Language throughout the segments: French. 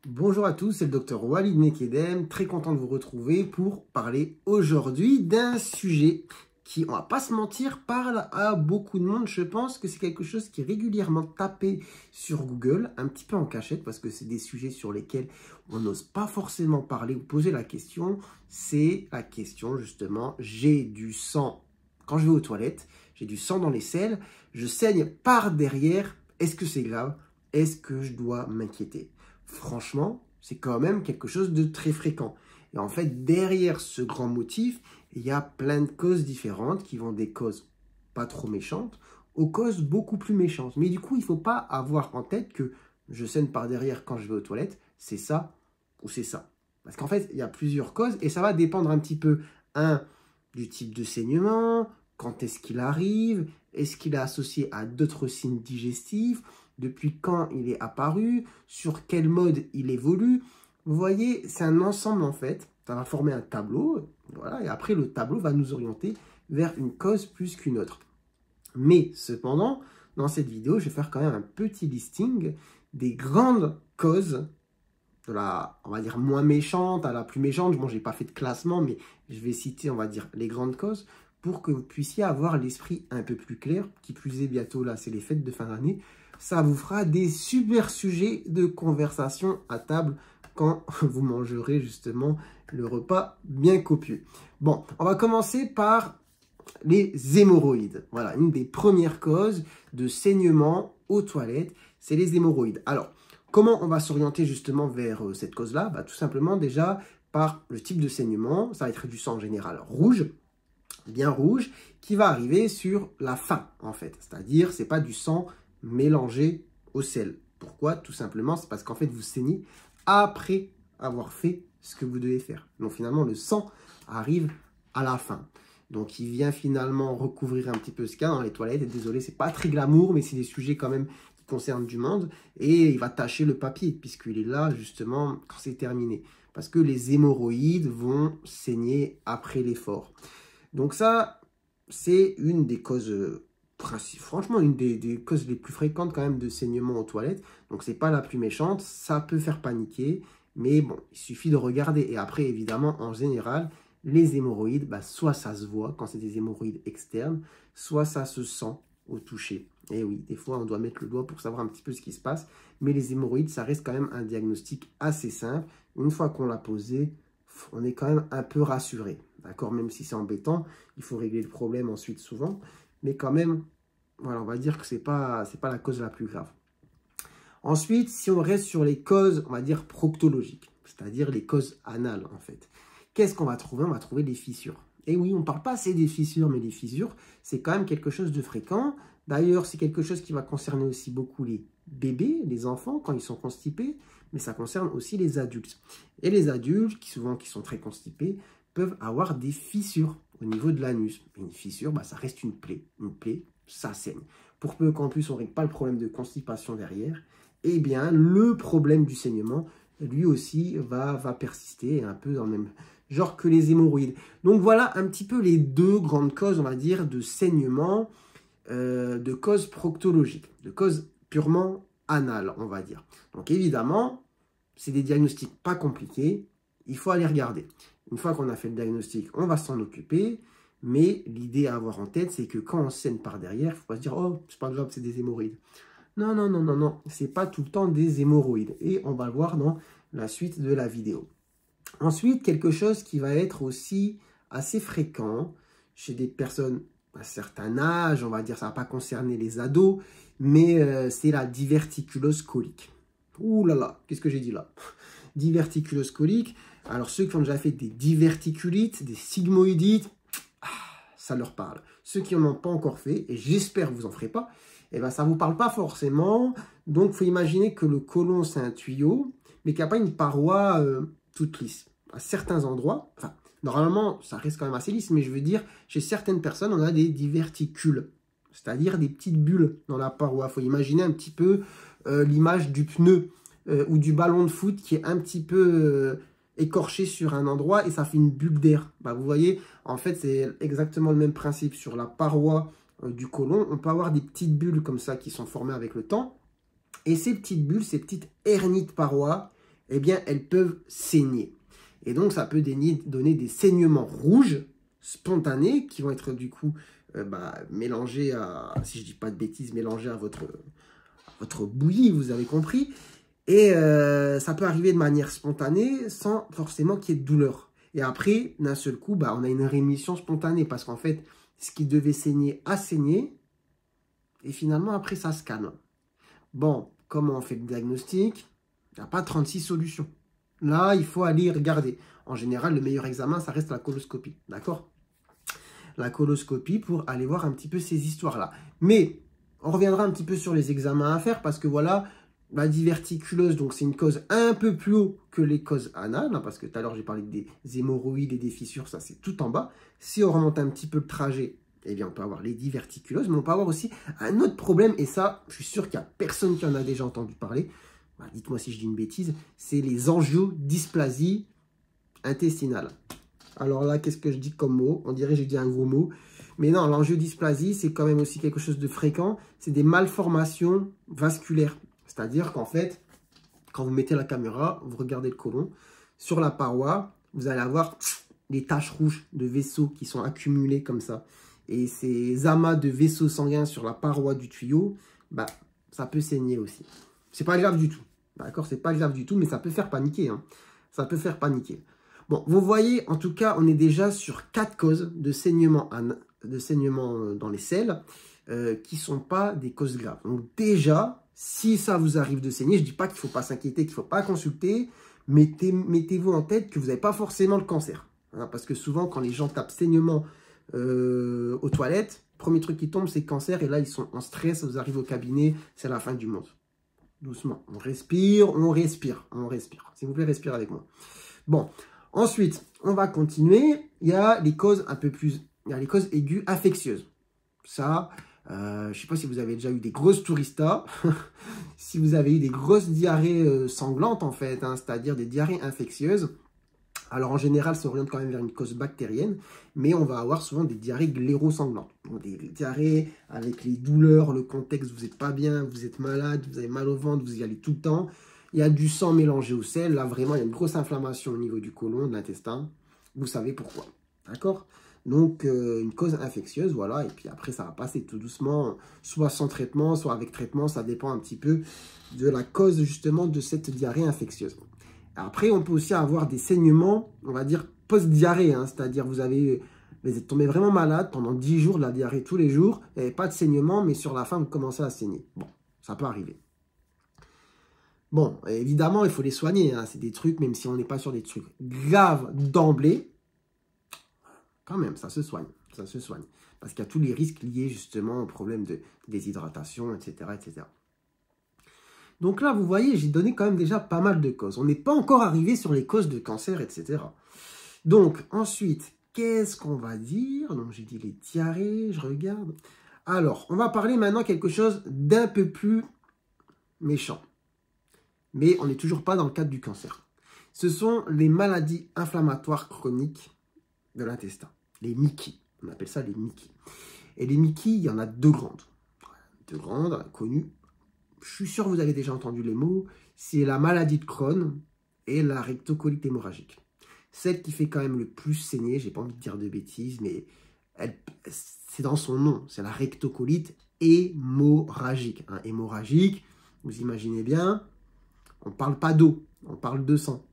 Bonjour à tous, c'est le docteur Walid Mekedem, très content de vous retrouver pour parler aujourd'hui d'un sujet qui, on va pas se mentir, parle à beaucoup de monde. Je pense que c'est quelque chose qui est régulièrement tapé sur Google, un petit peu en cachette, parce que c'est des sujets sur lesquels on n'ose pas forcément parler ou poser la question. C'est la question justement, j'ai du sang quand je vais aux toilettes, j'ai du sang dans les selles, je saigne par derrière, est-ce que c'est grave? Est-ce que je dois m'inquiéter? Franchement, c'est quand même quelque chose de très fréquent. Et en fait, derrière ce grand motif, il y a plein de causes différentes qui vont des causes pas trop méchantes aux causes beaucoup plus méchantes. Mais du coup, il ne faut pas avoir en tête que je saigne par derrière quand je vais aux toilettes, c'est ça ou c'est ça. Parce qu'en fait, il y a plusieurs causes et ça va dépendre un petit peu, du type de saignement, quand est-ce qu'il arrive, est-ce qu'il est associé à d'autres signes digestifs, depuis quand il est apparu, sur quel mode il évolue. Vous voyez, c'est un ensemble en fait. Ça va former un tableau, voilà, et après le tableau va nous orienter vers une cause plus qu'une autre. Mais cependant, dans cette vidéo, je vais faire quand même un petit listing des grandes causes de la, on va dire, moins méchante à la plus méchante. Bon, je n'ai pas fait de classement, mais je vais citer, on va dire, les grandes causes pour que vous puissiez avoir l'esprit un peu plus clair. Qui plus est, bientôt, là, c'est les fêtes de fin d'année. Ça vous fera des super sujets de conversation à table quand vous mangerez justement le repas bien copieux. Bon, on va commencer par les hémorroïdes. Voilà, une des premières causes de saignement aux toilettes, c'est les hémorroïdes. Alors, comment on va s'orienter justement vers cette cause-là? Tout simplement déjà par le type de saignement, ça va être du sang en général rouge, bien rouge, qui va arriver sur la fin en fait. C'est-à-dire, c'est pas du sang mélangé au sel. Pourquoi? Tout simplement, c'est parce qu'en fait, vous saignez après avoir fait ce que vous devez faire. Donc finalement, le sang arrive à la fin. Donc, il vient finalement recouvrir un petit peu ce qu'il y a dans les toilettes. Et désolé, c'est pas très glamour, mais c'est des sujets quand même qui concernent du monde. Et il va tacher le papier, puisqu'il est là, justement, quand c'est terminé. Parce que les hémorroïdes vont saigner après l'effort. Donc ça, c'est une des causes, franchement, une des causes les plus fréquentes quand même de saignement aux toilettes. Donc, c'est pas la plus méchante. Ça peut faire paniquer. Mais bon, il suffit de regarder. Et après, évidemment, en général, les hémorroïdes, soit ça se voit quand c'est des hémorroïdes externes, soit ça se sent au toucher. Et oui, des fois, on doit mettre le doigt pour savoir un petit peu ce qui se passe. Mais les hémorroïdes, ça reste quand même un diagnostic assez simple. Une fois qu'on l'a posé, on est quand même un peu rassuré. D'accord? Même si c'est embêtant, il faut régler le problème ensuite souvent. Mais quand même, voilà, on va dire que c'est pas la cause la plus grave. Ensuite, si on reste sur les causes, on va dire proctologiques, c'est-à-dire les causes anales en fait. Qu'est-ce qu'on va trouver? On va trouver des fissures. Et oui, on ne parle pas assez des fissures, mais les fissures, c'est quand même quelque chose de fréquent. D'ailleurs, c'est quelque chose qui va concerner aussi beaucoup les bébés, les enfants, quand ils sont constipés, mais ça concerne aussi les adultes. Et les adultes, qui sont très constipés, peuvent avoir des fissures au niveau de l'anus. Une fissure, ça reste une plaie. Une plaie, ça saigne. Pour peu qu'en plus, on ne règle pas le problème de constipation derrière, eh bien, le problème du saignement, lui aussi, va persister un peu dans le même genre que les hémorroïdes. Donc voilà un petit peu les deux grandes causes, on va dire, de saignement, de causes proctologiques, de causes purement anales, on va dire. Donc évidemment, c'est des diagnostics pas compliqués, il faut aller regarder. Une fois qu'on a fait le diagnostic, on va s'en occuper, mais l'idée à avoir en tête, c'est que quand on saigne par derrière, il ne faut pas se dire « Oh, c'est pas grave, c'est des hémorroïdes ». Non, non, non, non, non, c'est pas tout le temps des hémorroïdes. Et on va le voir dans la suite de la vidéo. Ensuite, quelque chose qui va être aussi assez fréquent chez des personnes à un certain âge, on va dire, ça ne va pas concerner les ados, mais c'est la diverticulose colique. Ouh là là, qu'est-ce que j'ai dit là? Diverticulose colique. Alors, ceux qui ont déjà fait des diverticulites, des sigmoïdites, ça leur parle. Ceux qui n'en ont pas encore fait, et j'espère que vous n'en ferez pas, eh ben, ça ne vous parle pas forcément. Donc, il faut imaginer que le côlon, c'est un tuyau, mais qu'il n'y a pas une paroi toute lisse. À certains endroits, enfin, normalement, ça reste quand même assez lisse, mais je veux dire, chez certaines personnes, on a des diverticules, c'est-à-dire des petites bulles dans la paroi. Il faut imaginer un petit peu l'image du pneu ou du ballon de foot qui est un petit peu écorché sur un endroit et ça fait une bulle d'air. Vous voyez, en fait, c'est exactement le même principe sur la paroi du côlon. On peut avoir des petites bulles comme ça qui sont formées avec le temps. Et ces petites bulles, ces petites hernies de paroi, eh bien, elles peuvent saigner. Et donc, ça peut donner des saignements rouges spontanés qui vont être du coup mélangés à, si je dis pas de bêtises, mélangés à votre bouillie, vous avez compris. Et ça peut arriver de manière spontanée sans forcément qu'il y ait de douleur. Et après, d'un seul coup, on a une rémission spontanée parce qu'en fait, ce qui devait saigner a saigné. Et finalement, après, ça se calme. Bon, comment on fait le diagnostic? Il n'y a pas 36 solutions. Là, il faut aller regarder. En général, le meilleur examen, ça reste la coloscopie. D'accord? La coloscopie pour aller voir un petit peu ces histoires-là. Mais, on reviendra un petit peu sur les examens à faire parce que voilà, la diverticulose, donc c'est une cause un peu plus haut que les causes anales, parce que tout à l'heure j'ai parlé des hémorroïdes et des fissures, ça c'est tout en bas. Si on remonte un petit peu le trajet, eh bien on peut avoir les diverticuloses, mais on peut avoir aussi un autre problème, et ça, je suis sûr qu'il n'y a personne qui en a déjà entendu parler, dites-moi si je dis une bêtise, c'est les angiodysplasies intestinales. Alors là, qu'est-ce que je dis comme mot? On dirait que j'ai dit un gros mot. Mais non, l'angiodysplasie, c'est quand même aussi quelque chose de fréquent. C'est des malformations vasculaires. C'est-à-dire qu'en fait, quand vous mettez la caméra, vous regardez le côlon, sur la paroi, vous allez avoir des taches rouges de vaisseaux qui sont accumulés comme ça. Et ces amas de vaisseaux sanguins sur la paroi du tuyau, ça peut saigner aussi. C'est pas grave du tout. D'accord? C'est pas grave du tout, mais ça peut faire paniquer. Hein. Ça peut faire paniquer. Bon, vous voyez, en tout cas, on est déjà sur 4 causes de saignement dans les selles qui ne sont pas des causes graves. Donc déjà, si ça vous arrive de saigner, je ne dis pas qu'il ne faut pas s'inquiéter, qu'il ne faut pas consulter, mettez-vous en tête que vous n'avez pas forcément le cancer. Hein, parce que souvent, quand les gens tapent saignement aux toilettes, premier truc qui tombe, c'est cancer, et là, ils sont en stress, vous arrivez au cabinet, c'est la fin du monde. Doucement, on respire, on respire, on respire. S'il vous plaît, respirez avec moi. Bon, ensuite, on va continuer. Il y a les causes il y a les causes aiguës infectieuses. Ça, je ne sais pas si vous avez déjà eu des grosses touristas, si vous avez eu des grosses diarrhées sanglantes en fait, hein, c'est-à-dire des diarrhées infectieuses. Alors en général, ça oriente quand même vers une cause bactérienne, mais on va avoir souvent des diarrhées gléro-sanglantes. Donc des diarrhées avec les douleurs, le contexte, vous n'êtes pas bien, vous êtes malade, vous avez mal au ventre, vous y allez tout le temps. Il y a du sang mélangé au sel, là vraiment il y a une grosse inflammation au niveau du côlon, de l'intestin. Vous savez pourquoi, d'accord? Donc une cause infectieuse, voilà, et puis après ça va passer tout doucement, soit sans traitement, soit avec traitement, ça dépend un petit peu de la cause justement de cette diarrhée infectieuse. Après, on peut aussi avoir des saignements, on va dire, post-diarrhée, hein, c'est-à-dire vous êtes tombé vraiment malade pendant 10 jours, de la diarrhée tous les jours, il n'y avait pas de saignement, mais sur la fin, vous commencez à saigner. Bon, ça peut arriver. Bon, évidemment, il faut les soigner, hein, c'est des trucs, même si on n'est pas sur des trucs graves d'emblée, quand même, ça se soigne, parce qu'il y a tous les risques liés justement au problème de déshydratation, etc., etc. Donc là, vous voyez, j'ai donné quand même déjà pas mal de causes. On n'est pas encore arrivé sur les causes de cancer, etc. Donc, ensuite, qu'est-ce qu'on va dire? Donc, j'ai dit les diarrhées, je regarde. Alors, on va parler maintenant quelque chose d'un peu plus méchant. Mais on n'est toujours pas dans le cadre du cancer. Ce sont les maladies inflammatoires chroniques de l'intestin. Les MICI. On appelle ça les MICI. Et les MICI, il y en a 2 grandes. 2 grandes, connues. Je suis sûr que vous avez déjà entendu les mots, c'est la maladie de Crohn et la rectocolite hémorragique. Celle qui fait quand même le plus saigner, j'ai pas envie de dire de bêtises, mais c'est dans son nom, c'est la rectocolite hémorragique. Hein, hémorragique, vous imaginez bien, on parle pas d'eau, on parle de sang.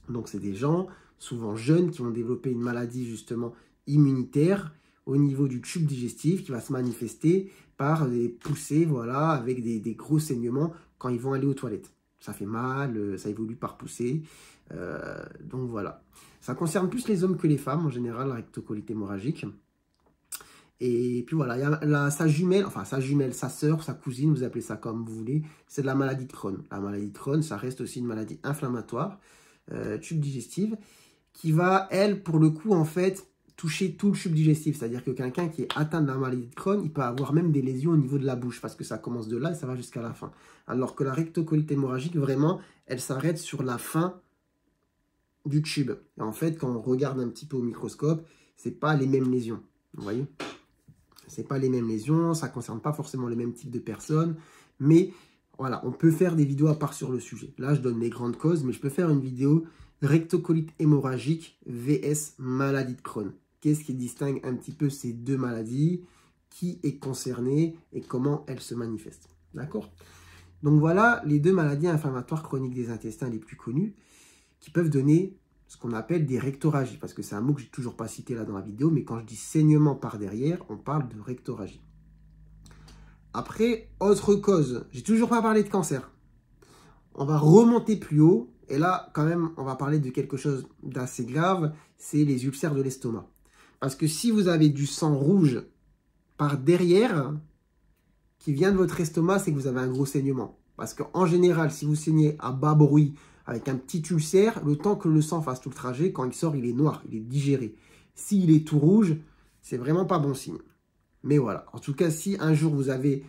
Donc c'est des gens, souvent jeunes, qui vont développer une maladie justement immunitaire au niveau du tube digestif qui va se manifester par des poussées, voilà, avec des gros saignements quand ils vont aller aux toilettes. Ça fait mal, ça évolue par poussée. Donc voilà. Ça concerne plus les hommes que les femmes, en général, la rectocolite hémorragique. Et puis voilà, il y a sa jumelle, sa sœur, sa cousine, vous appelez ça comme vous voulez, c'est de la maladie de Crohn. La maladie de Crohn, ça reste aussi une maladie inflammatoire, tube digestive, qui va, elle, pour le coup, en fait, toucher tout le tube digestif. C'est-à-dire que quelqu'un qui est atteint de la maladie de Crohn, il peut avoir même des lésions au niveau de la bouche, parce que ça commence de là et ça va jusqu'à la fin. Alors que la rectocolite hémorragique, vraiment, elle s'arrête sur la fin du tube. Et en fait, quand on regarde un petit peu au microscope, c'est pas les mêmes lésions. Vous voyez? C'est pas les mêmes lésions, ça concerne pas forcément les mêmes types de personnes, mais Voilà, on peut faire des vidéos à part sur le sujet. Là, je donne les grandes causes, mais je peux faire une vidéo rectocolite hémorragique vs maladie de Crohn. Qu'est-ce qui distingue un petit peu ces deux maladies? Qui est concerné et comment elles se manifestent? D'accord? Donc voilà les deux maladies inflammatoires chroniques des intestins les plus connues qui peuvent donner ce qu'on appelle des rectorragies. Parce que c'est un mot que je n'ai toujours pas cité là dans la vidéo, mais quand je dis saignement par derrière, on parle de rectorragie. Après, autre cause, j'ai toujours pas parlé de cancer. On va remonter plus haut, et là, quand même, on va parler de quelque chose d'assez grave, c'est les ulcères de l'estomac. Parce que si vous avez du sang rouge par derrière, qui vient de votre estomac, c'est que vous avez un gros saignement. Parce qu'en général, si vous saignez à bas bruit, avec un petit ulcère, le temps que le sang fasse tout le trajet, quand il sort, il est noir, il est digéré. S'il est tout rouge, c'est vraiment pas bon signe. Mais voilà, en tout cas, si un jour vous avez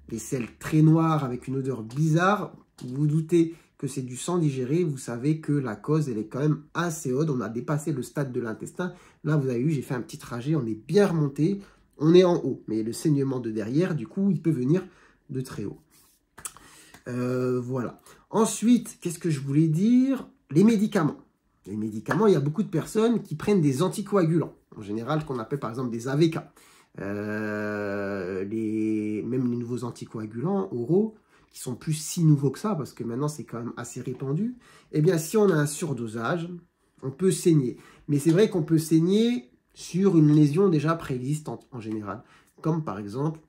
des selles très noires avec une odeur bizarre, vous vous doutez que c'est du sang digéré, vous savez que la cause, elle est quand même assez haute. On a dépassé le stade de l'intestin. Là, vous avez vu, j'ai fait un petit trajet, on est bien remonté, on est en haut. Mais le saignement de derrière, du coup, il peut venir de très haut. Voilà. Ensuite, qu'est-ce que je voulais dire? Les médicaments. Les médicaments, il y a beaucoup de personnes qui prennent des anticoagulants. En général, qu'on appelle par exemple des AVK. Même les nouveaux anticoagulants oraux, qui sont plus si nouveaux que ça, parce que maintenant c'est quand même assez répandu, eh bien si on a un surdosage, on peut saigner. Mais c'est vrai qu'on peut saigner sur une lésion déjà préexistante en général, comme par exemple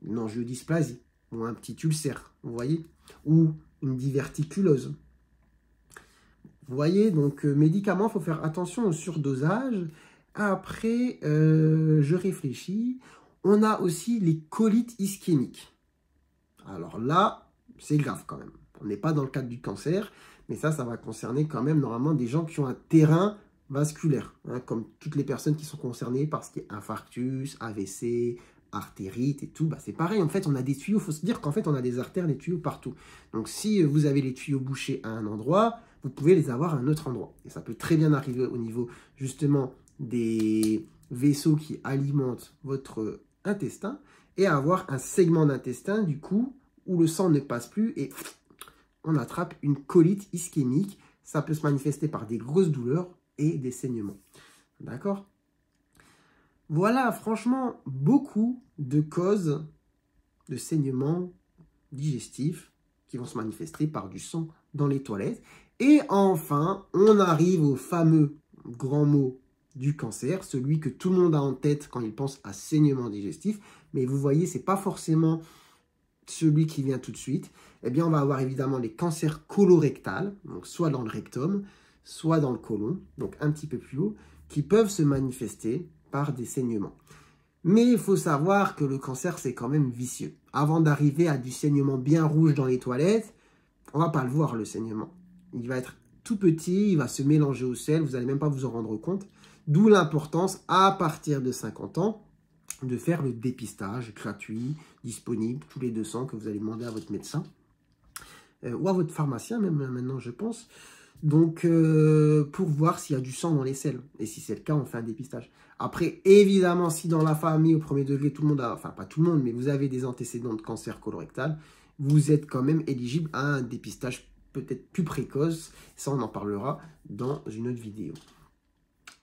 une angiodysplasie, ou un petit ulcère, vous voyez, ou une diverticulose. Vous voyez, donc médicaments, il faut faire attention au surdosage. Après, je réfléchis. On a aussi les colites ischémiques. Alors là, c'est grave quand même. On n'est pas dans le cadre du cancer, mais ça va concerner quand même normalement des gens qui ont un terrain vasculaire, hein, comme toutes les personnes qui sont concernées par ce qui est infarctus, AVC, artérite et tout. Bah, c'est pareil, en fait, on a des tuyaux. Il faut se dire qu'en fait, on a des artères, des tuyaux partout. Donc, si vous avez les tuyaux bouchés à un endroit, vous pouvez les avoir à un autre endroit. Et ça peut très bien arriver au niveau, justement, des vaisseaux qui alimentent votre intestin et avoir un segment d'intestin, du coup, où le sang ne passe plus et on attrape une colite ischémique. Ça peut se manifester par des grosses douleurs et des saignements. D'accord? Voilà, franchement, beaucoup de causes de saignements digestifs qui vont se manifester par du sang dans les toilettes. Et enfin, on arrive au fameux grand mot du cancer, celui que tout le monde a en tête quand il pense à saignement digestif. Mais vous voyez, ce n'est pas forcément celui qui vient tout de suite. Eh bien, on va avoir évidemment les cancers colorectals, donc soit dans le rectum, soit dans le côlon, donc un petit peu plus haut, qui peuvent se manifester par des saignements. Mais il faut savoir que le cancer, c'est quand même vicieux. Avant d'arriver à du saignement bien rouge dans les toilettes, on ne va pas le voir, le saignement. Il va être tout petit, il va se mélanger au sel, vous n'allez même pas vous en rendre compte. D'où l'importance, à partir de 50 ans, de faire le dépistage gratuit, disponible, tous les 200 que vous allez demander à votre médecin. Ou à votre pharmacien même maintenant, je pense. Donc, pour voir s'il y a du sang dans les selles. Et si c'est le cas, on fait un dépistage. Après, évidemment, si dans la famille, au premier degré, tout le monde a, enfin pas tout le monde, mais vous avez des antécédents de cancer colorectal, vous êtes quand même éligible à un dépistage peut-être plus précoce. Ça, on en parlera dans une autre vidéo.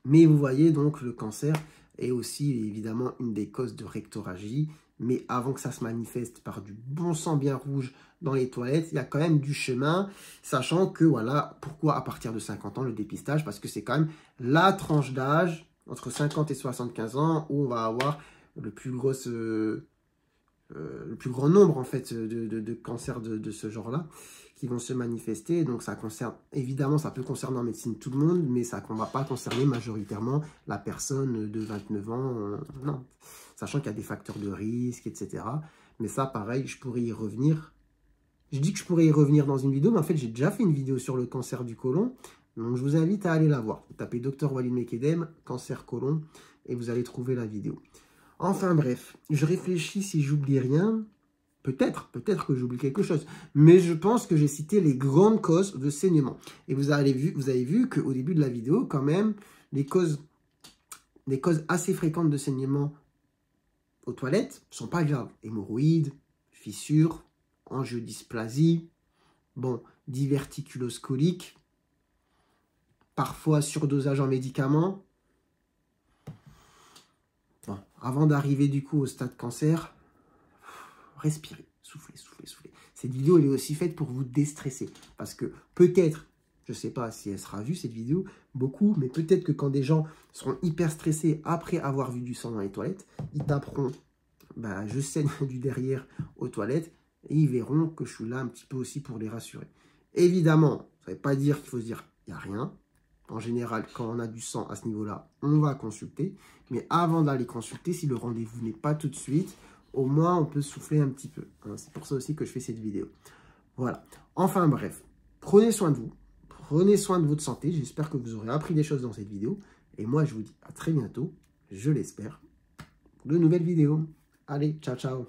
Mais vous voyez, donc, le cancer est aussi, évidemment, une des causes de rectorragie. Mais avant que ça se manifeste par du bon sang bien rouge dans les toilettes, il y a quand même du chemin, sachant que, voilà, pourquoi à partir de 50 ans le dépistage? Parce que c'est quand même la tranche d'âge, entre 50 et 75 ans, où on va avoir le plus grand nombre, en fait, de cancers de ce genre-là, qui vont se manifester. Donc, ça concerne, évidemment, ça peut concerner en médecine tout le monde, mais ça ne va pas concerner majoritairement la personne de 29 ans, non. Sachant qu'il y a des facteurs de risque, etc. Mais ça, pareil, je pourrais y revenir. Je dis que je pourrais y revenir dans une vidéo, mais en fait, j'ai déjà fait une vidéo sur le cancer du côlon. Donc, je vous invite à aller la voir. Vous tapez Dr Walid Mekedem, cancer côlon, et vous allez trouver la vidéo. Enfin, bref, je réfléchis si j'oublie rien. Peut-être que j'oublie quelque chose. Mais je pense que j'ai cité les grandes causes de saignement. Et vous avez vu qu'au début de la vidéo, quand même, les causes assez fréquentes de saignement aux toilettes ne sont pas graves. Hémorroïdes, fissures, angiodysplasie, bon, diverticulose colique, parfois surdosage en médicaments. Bon, avant d'arriver du coup au stade cancer, respirez, soufflez, soufflez, soufflez. Cette vidéo, elle est aussi faite pour vous déstresser. Parce que peut-être, je ne sais pas si elle sera vue cette vidéo, beaucoup, mais peut-être que quand des gens seront hyper stressés après avoir vu du sang dans les toilettes, ils taperont, bah, je saigne du derrière aux toilettes, et ils verront que je suis là un petit peu aussi pour les rassurer. Évidemment, ça ne veut pas dire qu'il faut se dire, il n'y a rien. En général, quand on a du sang à ce niveau-là, on va consulter. Mais avant d'aller consulter, si le rendez-vous n'est pas tout de suite, au moins on peut souffler un petit peu. C'est pour ça aussi que je fais cette vidéo. Voilà. Enfin bref, prenez soin de vous. Prenez soin de votre santé. J'espère que vous aurez appris des choses dans cette vidéo. Et moi, je vous dis à très bientôt, je l'espère, pour de nouvelles vidéos. Allez, ciao, ciao.